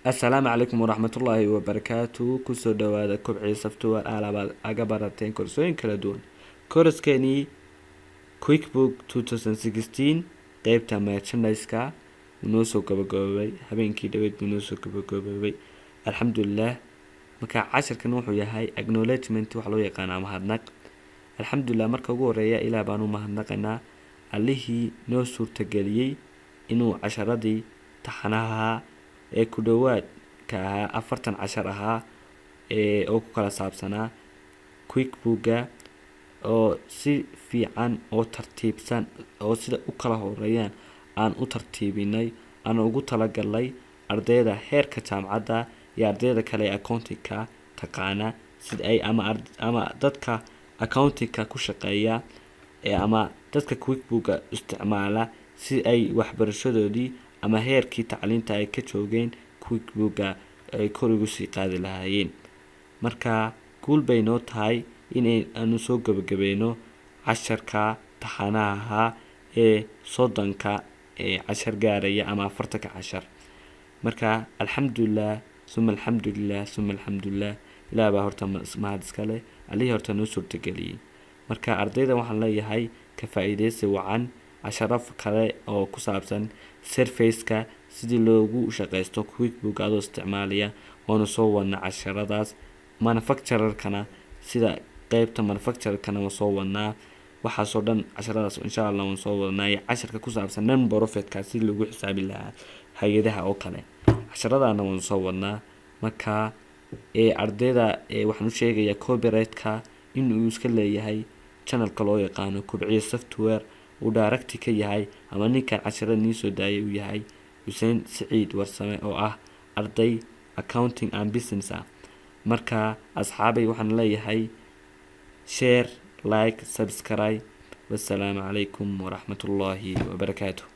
السلام عليكم ورحمة الله وبركاته. كسو دوادا كبعي software على أجبرتين كورسين كلا دون. كورس كاني كويك بوك 2016 قيبتا merchandise-ka ونوسو كبقوبي habeenkii dhaweyd buu noo soo gabagaboobay alxamdulilah. marka casharkan wuxuu yahay acknowledgement wax loo yaqaano mahadnaq. alxamdulilah marka ugu horeeya ilaa baan u mahadnaqaynaa allihii noo suurtageliyey inuu casharadii taxanaha ee ku dhawaad ka ahaa 40 cashar ahaa oo ku kala saabsanaa quickbook-ga oo si fiican oo tartiibsan oo sida u kala horeeyaan aan u tartiibinay aan ugu talagalay ardayda heerka jaamacadda iyo ardayda kale accounting-ka taqaana sida ay ama dadka accounting-ka ku shaqeeya ama dadka quickbook-ga isticmaala si ay waxbarashadoodii ama heerkii tacliinta ay ka joogeen quickbook-ga ay kor ugu sii qaadi lahaayeen. marka guul bay noo tahay aanu soo gabagabayno casharka taxanaha ee 30ka cashar gaaraya ama 40ka cashar. marka alxamdulilah suma alxamdulilah suma alxamdulilah ilaa baa horta mahad iska leh allihii horta noo suurtageliyey. marka ardayda waxaan leeyahay ka faa'iideysi wacan casharo kale oo ku saabsan surface-ka sidii loogu shaqeysto quickbook adoo isticmaalaya waanu soo wadnaa casharadaas. manufacturer-kana sida qaybta manufacturer-kana waan soo wadnaa waxaasoo dhan casharadaas insha Allah waan soo wadnaa casharka ku saabsan non-profit-ka si lagu xisaabi lahaa hay'adaha oo kale casharadaana waan soo wadnaa. marka ardayda waxaan u sheegayaa copyright-ka inuu iska leeyahay channel-ka loo yaqaano kubciye software uu direct ka yahay ama ninkan casharada nii soo daayay uu yahay Hussein Saciid Warsame oo ah arday accounting and business ah. marka asxaabay waxaan leeyahay share like subscribe. wassalaamu calaykum waraxmatullaahi wabarakaatuh.